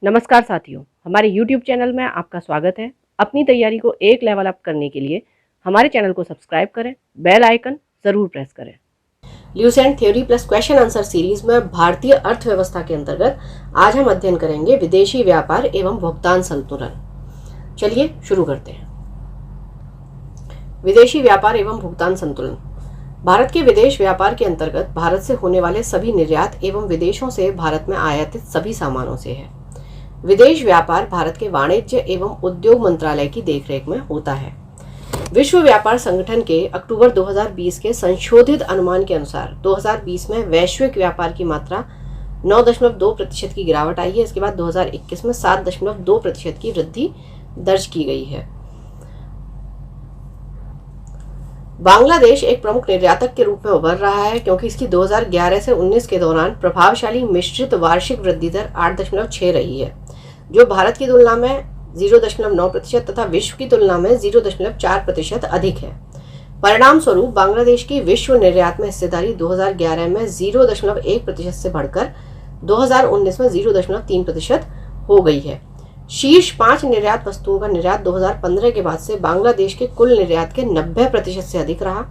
नमस्कार साथियों, हमारे YouTube चैनल में आपका स्वागत है। अपनी तैयारी को एक लेवल अप करने के लिए हमारे चैनल को सब्सक्राइब करें, बेल आइकन जरूर प्रेस करें। Lucent theory plus question answer series में भारतीय अर्थव्यवस्था के अंतर्गत आज हम अध्ययन करेंगे विदेशी व्यापार एवं भुगतान संतुलन। चलिए शुरू करते हैं। विदेशी व्यापार एवं भुगतान संतुलन। भारत के विदेश व्यापार के अंतर्गत भारत से होने वाले सभी निर्यात एवं विदेशों से भारत में आयातित सभी सामानों से है। विदेश व्यापार भारत के वाणिज्य एवं उद्योग मंत्रालय की देखरेख में होता है। विश्व व्यापार संगठन के अक्टूबर 2020 के संशोधित अनुमान के अनुसार 2020 में वैश्विक व्यापार की मात्रा 9.2% की गिरावट आई है। इसके बाद 2021 में 7.2% की वृद्धि दर्ज की गई है। बांग्लादेश एक प्रमुख निर्यातक के रूप में उभर रहा है क्योंकि इसकी 2011 से 19 के दौरान प्रभावशाली मिश्रित वार्षिक वृद्धि दर 8.6 रही है, जो भारत की तुलना में 0.9% तथा विश्व की तुलना में 0.4% अधिक है। परिणाम स्वरूप बांग्लादेश की विश्व निर्यात में हिस्सेदारी 2011 में 0.1% से बढ़कर 2019 में 0.3% हो गई है। शीर्ष 5 निर्यात वस्तुओं का निर्यात 2015 के बाद से बांग्लादेश के कुल निर्यात के 90% से अधिक रहा।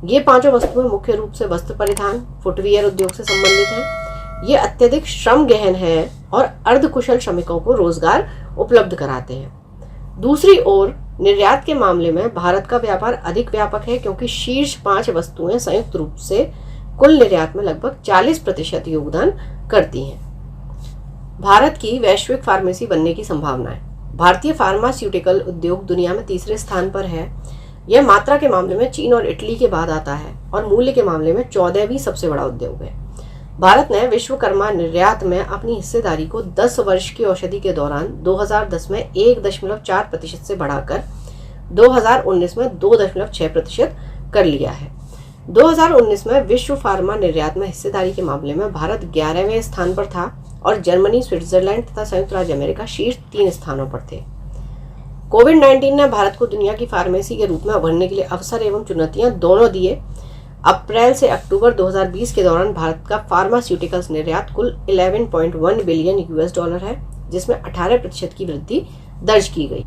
ये पांचों वस्तुएं मुख्य रूप से वस्त्र परिधान, फुटवियर उद्योग से संबंधित हैं। ये अत्यधिक श्रम गहन है और अर्धकुशल श्रमिकों को रोजगार उपलब्ध कराते हैं। दूसरी ओर निर्यात के मामले में भारत का व्यापार अधिक व्यापक है क्योंकि शीर्ष 5 वस्तुएं संयुक्त रूप से कुल निर्यात में लगभग 40% योगदान करती हैं। भारत की वैश्विक फार्मेसी बनने की संभावनाएं। भारतीय फार्मास्यूटिकल उद्योग दुनिया में तीसरे स्थान पर है। यह मात्रा के मामले में चीन और इटली के बाद आता है और मूल्य के मामले में 14वीं सबसे बड़ा उद्योग है। भारत ने विश्वकर्मा निर्यात में अपनी हिस्सेदारी को 10 वर्ष की औषधि के दौरान 2010 में 1.4% से बढ़ाकर 2019 में 2.6% कर लिया है। 2019 में विश्व फार्मा निर्यात में हिस्सेदारी के मामले में भारत 11वें स्थान पर था और जर्मनी, स्विट्जरलैंड तथा संयुक्त राज्य अमेरिका शीर्ष 3 स्थानों पर थे। कोविड-19 ने भारत को दुनिया की फार्मेसी के रूप में उभरने के लिए अवसर एवं चुनौतियां दोनों दिए। अप्रैल से अक्टूबर 2020 के दौरान भारत का फार्मास्यूटिकल्स निर्यात कुल $11.1 बिलियन है, जिसमें 18% की वृद्धि दर्ज की गई।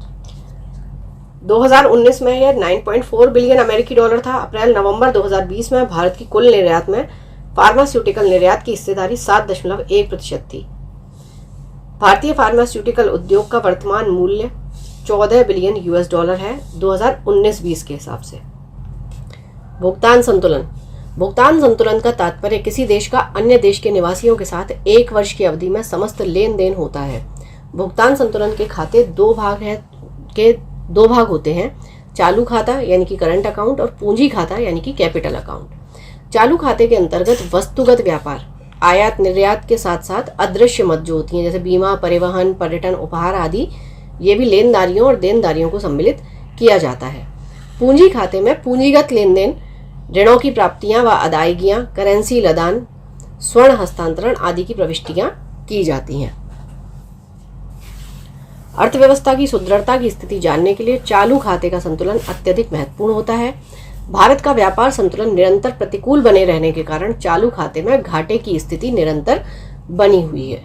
2019 में यह 9.4 बिलियन अमेरिकी डॉलर था। अप्रैल-नवंबर 2020 में भारत की कुल निर्यात में फार्मास्यूटिकल निर्यात की हिस्सेदारी 7.1% थी। भारतीय फार्मास्यूटिकल उद्योग का वर्तमान मूल्य $14 बिलियन है 2019-20 के हिसाब से। भुगतान संतुलन। भुगतान संतुलन का तात्पर्य किसी देश का अन्य देश के निवासियों के साथ 1 वर्ष की अवधि में समस्त लेन देन होता है। भुगतान संतुलन के खाते दो भाग होते हैं, चालू खाता यानी कि करंट अकाउंट और पूंजी खाता यानी कि कैपिटल अकाउंट। चालू खाते के अंतर्गत वस्तुगत व्यापार, आयात निर्यात के साथ साथ अदृश्य मद जो होती हैं जैसे बीमा, परिवहन, पर्यटन, उपहार आदि, ये भी लेनदारियों और देनदारियों को सम्मिलित किया जाता है। पूंजी खाते में पूंजीगत लेन देन, ऋणों की प्राप्तियां व अदायगियां, करेंसी लदान, स्वर्ण हस्तांतरण आदि की प्रविष्टियां की जाती हैं। अर्थव्यवस्था की सुदृढ़ता की स्थिति जानने के लिए चालू खाते का संतुलन अत्यधिक महत्वपूर्ण होता है। भारत का व्यापार संतुलन निरंतर प्रतिकूल बने रहने के कारण चालू खाते में घाटे की स्थिति निरंतर बनी हुई है।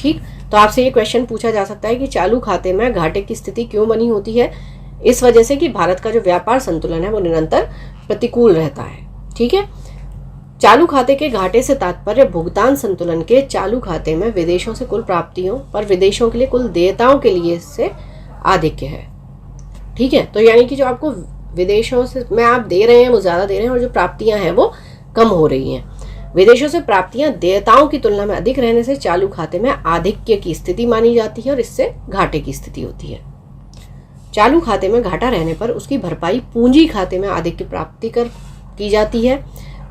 ठीक, तो आपसे ये क्वेश्चन पूछा जा सकता है कि चालू खाते में घाटे की स्थिति क्यों बनी होती है? इस वजह से कि भारत का जो व्यापार संतुलन है वो निरंतर प्रतिकूल रहता है। ठीक है, चालू खाते के घाटे से तात्पर्य भुगतान संतुलन के चालू खाते में विदेशों से कुल प्राप्तियों पर विदेशों के लिए कुल देयताओं के लिए से आधिक्य है। ठीक है, तो यानी कि जो आपको विदेशों से में आप दे रहे हैं वो ज्यादा दे रहे हैं और जो प्राप्तियां हैं वो कम हो रही हैं। विदेशों से प्राप्तियां देयताओं की तुलना में अधिक रहने से चालू खाते में आधिक्य की स्थिति मानी जाती है और इससे घाटे की स्थिति होती है। चालू खाते में घाटा रहने पर उसकी भरपाई पूंजी खाते में आधिक्य प्राप्ति कर की जाती है।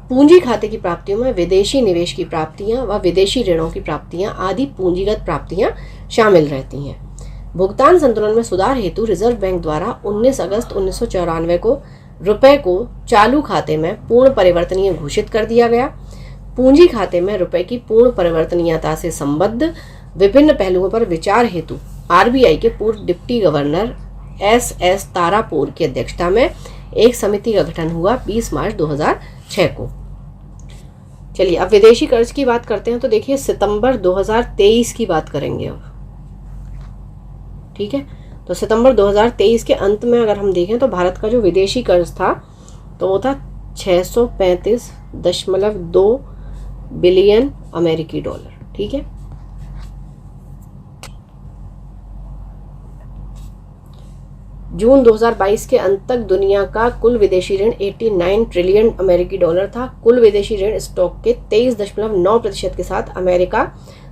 पूंजी खाते की प्राप्तियों में विदेशी निवेश की प्राप्तियां व विदेशी ऋणों की प्राप्तियां आदि पूंजीगत प्राप्तियां शामिल रहती हैं। भुगतान संतुलन में सुधार हेतु रिजर्व बैंक द्वारा 19 अगस्त 1994 को रुपए को चालू खाते में पूर्ण परिवर्तनीय घोषित कर दिया गया। पूंजी खाते में रुपए की पूर्ण परिवर्तनीयता से संबद्ध विभिन्न पहलुओं पर विचार हेतु आरबीआई के पूर्व डिप्टी गवर्नर एस तारापुर की अध्यक्षता में एक समिति का गठन हुआ 20 मार्च 2006 को। चलिए अब विदेशी कर्ज की बात करते हैं। तो देखिए सितंबर 2023 की बात करेंगे अब। ठीक है। तो सितंबर 2023 के अंत में अगर हम देखें तो भारत का जो विदेशी कर्ज था तो वो था 635.2 बिलियन अमेरिकी डॉलर, ठीक है। जून 2022 के अंत तक दुनिया का कुल विदेशी ऋण 89 ट्रिलियन अमेरिकी डॉलर था। कुल विदेशी ऋण स्टॉक के 23.9% के साथ अमेरिका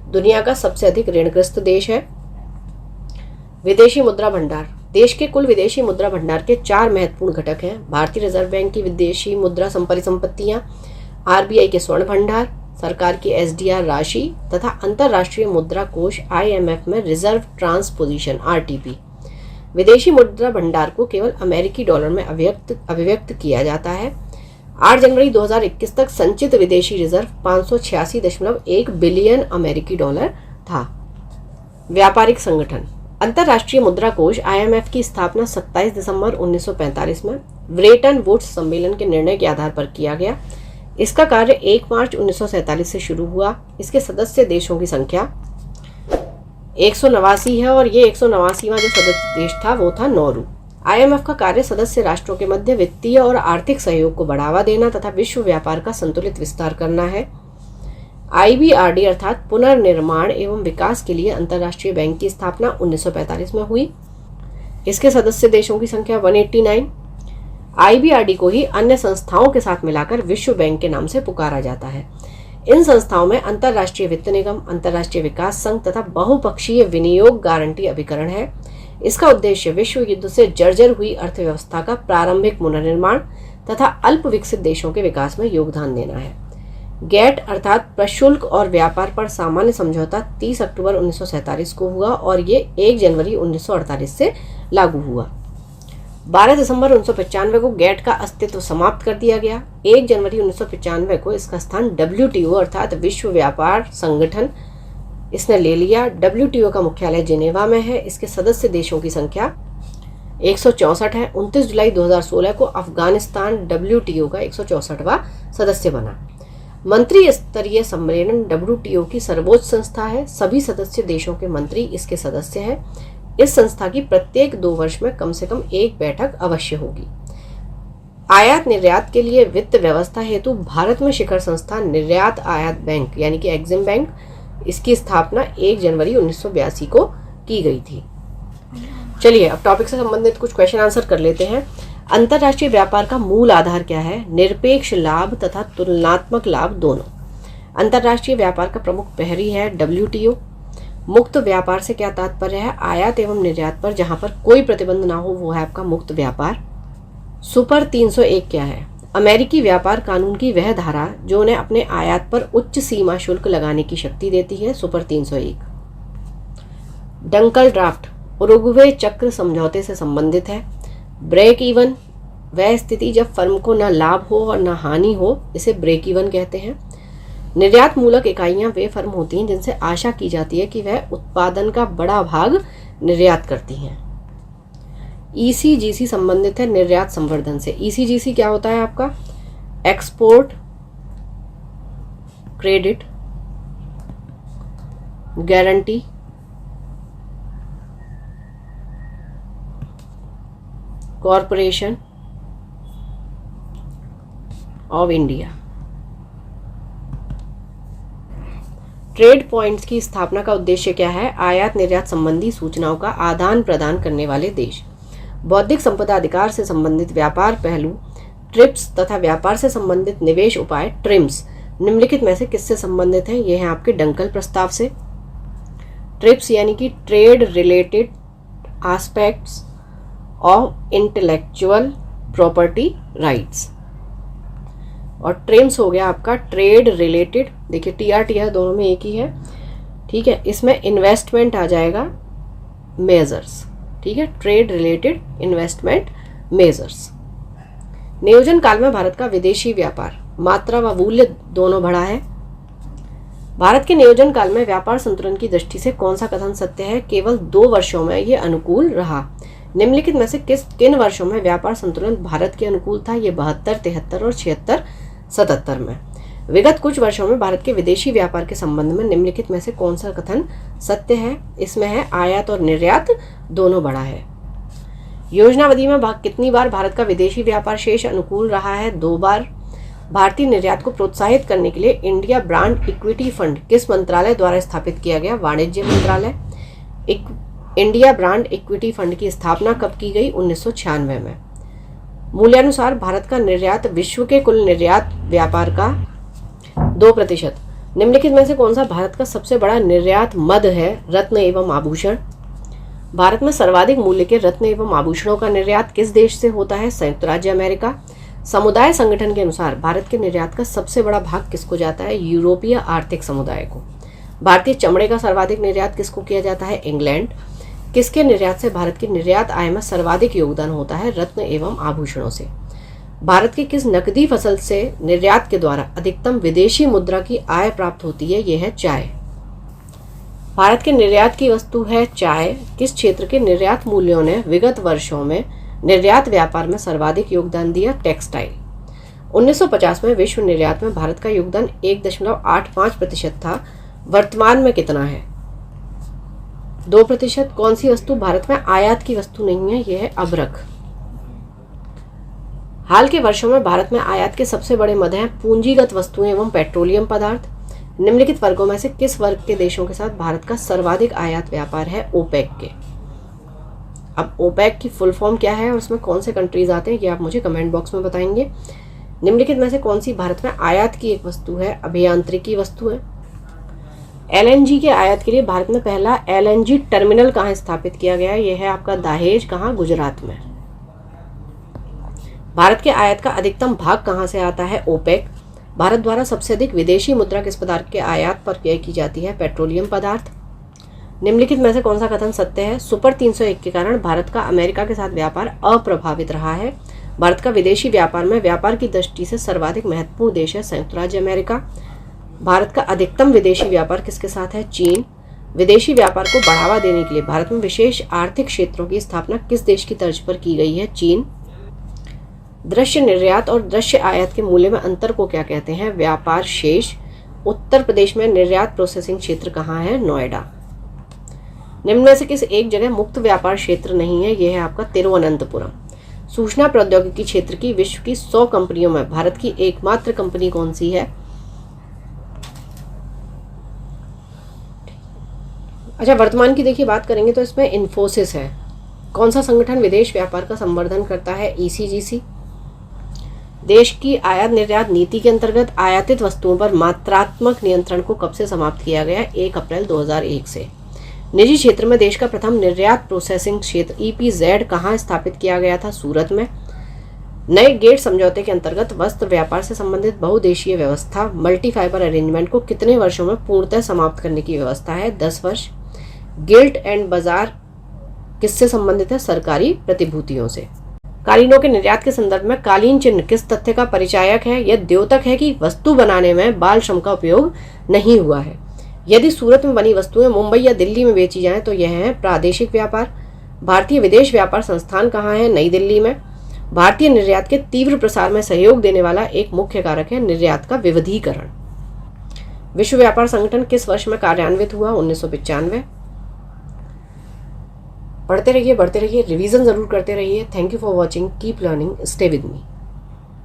दुनिया का सबसे अधिक ऋणग्रस्त देश है। विदेशी मुद्रा भंडार। देश के कुल विदेशी मुद्रा भंडार के 4 महत्वपूर्ण घटक हैं: भारतीय रिजर्व बैंक की विदेशी मुद्रा परिसंपत्तियां, आरबीआई के स्वर्ण भंडार, सरकार की एसडीआर राशि तथा अंतर्राष्ट्रीय मुद्रा कोष IMF में रिजर्व ट्रांसपोजिशन RTP। विदेशी मुद्रा भंडार को केवल अमेरिकी डॉलर में अभिव्यक्त किया जाता है। 8 जनवरी 2021 तक संचित विदेशी रिजर्व 586.1 बिलियन अमेरिकी डॉलर था। व्यापारिक संगठन। अंतर्राष्ट्रीय मुद्रा कोष IMF की स्थापना 27 दिसंबर 1945 में ब्रेटन वुड्स सम्मेलन के निर्णय के आधार पर किया गया। इसका कार्य 1 मार्च 1947 से शुरू हुआ। इसके सदस्य देशों की संख्या 189 है और ये 189वां जो सदस्य देश था वो था नॉर्वे। IMF का कार्य सदस्य राष्ट्रों के मध्य वित्तीय और आर्थिक सहयोग को बढ़ावा देना तथा विश्व व्यापार का संतुलित विस्तार करना है। IBRD अर्थात पुनर्निर्माण एवं विकास के लिए अंतर्राष्ट्रीय बैंक की स्थापना 1945 में हुई। इसके सदस्य देशों की संख्या 189। IBRD को ही अन्य संस्थाओं के साथ मिलाकर विश्व बैंक के नाम से पुकारा जाता है। इन संस्थाओं में अंतर्राष्ट्रीय वित्त निगम, अंतर्राष्ट्रीय विकास संघ तथा बहुपक्षीय विनियोग गारंटी अभिकरण है। इसका उद्देश्य विश्व युद्ध से जर्जर हुई अर्थव्यवस्था का प्रारंभिक पुनर्निर्माण तथा अल्प विकसित देशों के विकास में योगदान देना है। गेट अर्थात प्रशुल्क और व्यापार पर सामान्य समझौता 30 अक्टूबर 1947 को हुआ और ये 1 जनवरी 1948 से लागू हुआ। 12 दिसंबर 1995 को गेट का अस्तित्व समाप्त कर दिया गया। 1 जनवरी 1995 को इसका स्थान WTO अर्थात विश्व व्यापार संगठन इसने ले लिया। WTO का मुख्यालय जिनेवा में है। इसके सदस्य देशों की संख्या 164 है। 29 जुलाई 2016 को अफगानिस्तान WTO का 164वां सदस्य बना। मंत्री स्तरीय सम्मेलन WTO की सर्वोच्च संस्था है। सभी सदस्य देशों के मंत्री इसके सदस्य हैं। इस संस्था की प्रत्येक 2 वर्ष में कम से कम एक बैठक अवश्य होगी। आयात निर्यात के लिए वित्त व्यवस्था हेतु भारत में शिखर संस्था निर्यात आयात बैंक यानी कि एग्जिम बैंक, इसकी स्थापना 1 जनवरी 1982 को की गई थी। चलिए अब टॉपिक से संबंधित कुछ क्वेश्चन आंसर कर लेते हैं। अंतर्राष्ट्रीय व्यापार का मूल आधार क्या है? निरपेक्ष लाभ तथा तुलनात्मक लाभ दोनों। अंतर्राष्ट्रीय व्यापार का प्रमुख प्रहरी है WTO। मुक्त व्यापार से क्या तात्पर्य है? आयात एवं निर्यात पर जहां पर कोई प्रतिबंध ना हो वो है आपका मुक्त व्यापार। सुपर 301 क्या है? अमेरिकी व्यापार कानून की वह धारा जो उन्हें अपने आयात पर उच्च सीमा शुल्क लगाने की शक्ति देती है। सुपर 301। डंकल ड्राफ्ट उरुग्वे चक्र समझौते से संबंधित है। ब्रेक इवन वह स्थिति जब फर्म को न लाभ हो और न हानि हो, इसे ब्रेक इवन कहते हैं। निर्यात मूलक इकाइयां वे फर्म होती हैं जिनसे आशा की जाती है कि वह उत्पादन का बड़ा भाग निर्यात करती हैं। ECGC संबंधित है निर्यात संवर्धन से। ECGC क्या होता है आपका? Export credit guarantee corporation of India. Trade points की स्थापना का उद्देश्य क्या है? आयात निर्यात संबंधी सूचनाओं का आदान प्रदान करने वाले देश। बौद्धिक संपदा अधिकार से संबंधित व्यापार पहलू ट्रिप्स तथा व्यापार से संबंधित निवेश उपाय ट्रिम्स निम्नलिखित में से किससे संबंधित हैं? ये हैं आपके डंकल प्रस्ताव से। ट्रिप्स यानी कि trade related aspects of intellectual property rights, और ट्रिम्स हो गया आपका ट्रेड रिलेटेड, देखिए TR दोनों में एक ही है, ठीक है। इसमें इन्वेस्टमेंट आ जाएगा मेजर्स, ठीक है, ट्रेड रिलेटेड इन्वेस्टमेंट मेजर्स। नियोजन काल में भारत का विदेशी व्यापार मात्रा व मूल्य दोनों बढ़ा है। भारत के नियोजन काल में व्यापार संतुलन की दृष्टि से कौन सा कथन सत्य है? केवल 2 वर्षों में ये अनुकूल रहा। निम्नलिखित में से किन वर्षों में व्यापार संतुलन भारत के अनुकूल था? ये 72, 73 और 76, 77 में। विगत कुछ वर्षों में भारत के विदेशी व्यापार के संबंध में निम्नलिखित में से कौन सा कथन सत्य है? इसमें है आयात और निर्यात दोनों बढ़ा है। योजनावधि में कितनी बार भारत का विदेशी व्यापार शेष अनुकूल रहा है? 2 बार। भारतीय निर्यात को प्रोत्साहित करने के लिए इंडिया ब्रांड इक्विटी फंड किस मंत्रालय द्वारा स्थापित किया गया? वाणिज्य मंत्रालय। इंडिया ब्रांड इक्विटी फंड की स्थापना कब की गई? 1996 में। मूल्यानुसार भारत का निर्यात विश्व के कुल निर्यात व्यापार का 2%। निम्नलिखित में से कौन सा भारत का सबसे बड़ा निर्यात मद है? रत्न एवं आभूषण। भारत में सर्वाधिक मूल्य के रत्न एवं आभूषणों का निर्यात किस देश से होता है? संयुक्त राज्य अमेरिका। समुदाय संगठन के अनुसार भारत के निर्यात का सबसे बड़ा भाग किसको जाता है? यूरोपीय आर्थिक समुदाय को। भारतीय चमड़े का सर्वाधिक निर्यात किसको किया जाता है? इंग्लैंड। किसके निर्यात से भारत की निर्यात आय में सर्वाधिक योगदान होता है? रत्न एवं आभूषणों से। भारत की किस नकदी फसल से निर्यात के द्वारा अधिकतम विदेशी मुद्रा की आय प्राप्त होती है? यह है चाय। भारत के निर्यात की वस्तु है चाय। किस क्षेत्र के निर्यात मूल्यों ने विगत वर्षों में निर्यात व्यापार में सर्वाधिक योगदान दिया? टेक्सटाइल। 1950 में विश्व निर्यात में भारत का योगदान 1.85% था। वर्तमान में कितना है? 2%। कौन सी वस्तु भारत में आयात की वस्तु नहीं है? यह है अभ्रक। हाल के वर्षों में भारत में आयात के सबसे बड़े मद हैं पूंजीगत वस्तुएं एवं पेट्रोलियम पदार्थ। निम्नलिखित वर्गों में से किस वर्ग के देशों के साथ भारत का सर्वाधिक आयात व्यापार है? ओपेक के। अब ओपेक की फुल फॉर्म क्या है और उसमें कौन से कंट्रीज आते हैं ये आप मुझे कमेंट बॉक्स में बताएंगे। निम्नलिखित में से कौन सी भारत में आयात की एक वस्तु है? अभियांत्रिकी वस्तु है। एलएनजी के आयात के लिए भारत में पहला एलएनजी टर्मिनल कहाँ स्थापित किया गया है? यह है आपका दहेज। कहाँ? गुजरात में। भारत के आयात का अधिकतम भाग कहाँ से आता है? ओपेक। भारत द्वारा सबसे अधिक विदेशी मुद्रा किस पदार्थ के आयात पर व्यय की जाती है? पेट्रोलियम पदार्थ। निम्नलिखित में से कौन सा कथन सत्य है? सुपर 301 के कारण भारत का अमेरिका के साथ व्यापार अप्रभावित रहा है। भारत का विदेशी व्यापार में व्यापार की दृष्टि से सर्वाधिक महत्वपूर्ण देश है संयुक्त राज्य अमेरिका। भारत का अधिकतम विदेशी व्यापार किसके साथ है? चीन। विदेशी व्यापार को बढ़ावा देने के लिए भारत में विशेष आर्थिक क्षेत्रों की स्थापना किस देश की तर्ज पर की गई है? चीन। दृश्य निर्यात और दृश्य आयात के मूल्य में अंतर को क्या कहते हैं? व्यापार शेष। उत्तर प्रदेश में निर्यात प्रोसेसिंग क्षेत्र कहाँ है? नोएडा। निम्न में से किस एक जगह मुक्त व्यापार क्षेत्र नहीं है? यह है आपका तिरुवनंतपुरम। सूचना प्रौद्योगिकी क्षेत्र की विश्व की 100 कंपनियों में भारत की एकमात्र कंपनी कौन सी है? अच्छा, वर्तमान की देखिए बात करेंगे तो इसमें इन्फोसिस है। कौन सा संगठन विदेश व्यापार का संवर्धन करता है? ईसीजीसी। देश की आयात निर्यात नीति के अंतर्गत आयातित वस्तुओं पर मात्रात्मक नियंत्रण को कब से समाप्त किया गया? 1 अप्रैल 2001 से। निजी क्षेत्र में देश का प्रथम निर्यात प्रोसेसिंग क्षेत्र ईपीजेड कहाँ स्थापित किया गया था? सूरत में। नए गेट समझौते के अंतर्गत वस्त्र व्यापार से संबंधित बहुदेशीय व्यवस्था मल्टी फाइबर अरेंजमेंट को कितने वर्षों में पूर्णतः समाप्त करने की व्यवस्था है? 10 वर्ष। गिल्ट एंड बाजार किससे संबंधित है? सरकारी प्रतिभूतियों से। कालीनों के निर्यात के संदर्भ में कालीन चिन्ह किस तथ्य का परिचायक है? यह द्योतक है कि वस्तु बनाने में बाल श्रम का उपयोग नहीं हुआ है। यदि सूरत में बनी वस्तुएं मुंबई या दिल्ली में बेची जाएं तो यह है प्रादेशिक व्यापार। भारतीय विदेश व्यापार संस्थान कहाँ है? नई दिल्ली में। भारतीय निर्यात के तीव्र प्रसार में सहयोग देने वाला एक मुख्य कारक है निर्यात का विविधीकरण। विश्व व्यापार संगठन किस वर्ष में कार्यान्वित हुआ? 1995। पढ़ते रहिए, बढ़ते रहिए, रिवीजन जरूर करते रहिए। Thank you for watching, keep learning, stay with me.